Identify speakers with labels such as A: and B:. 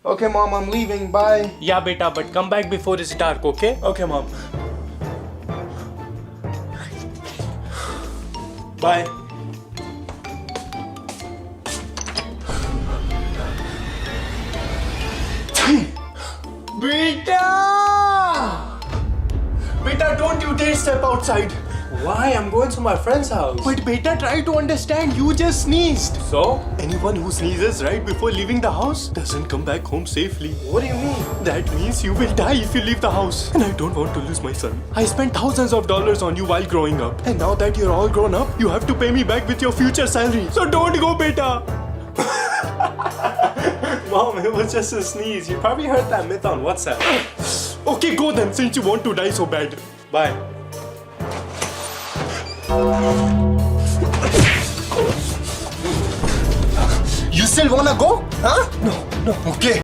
A: Okay, Mom, I'm leaving. Bye.
B: Yeah, beta, but come back before it's dark, okay?
A: Okay, Mom. Bye. Beta! Beta, don't you dare step outside.
B: Why? I'm going to my friend's house.
A: But Beta, try to understand. You just sneezed.
B: So?
A: Anyone who sneezes right before leaving the house doesn't come back home safely.
B: What do you mean?
A: That means you will die if you leave the house. And I don't want to lose my son. I spent thousands of dollars on you while growing up. And now that you're all grown up, you have to pay me back with your future salary. So don't go, Beta.
B: Mom, it was just a sneeze. You probably heard that myth on WhatsApp.
A: Okay, go then, since you want to die so bad.
B: Bye.
A: You still wanna go? Huh? No. Okay.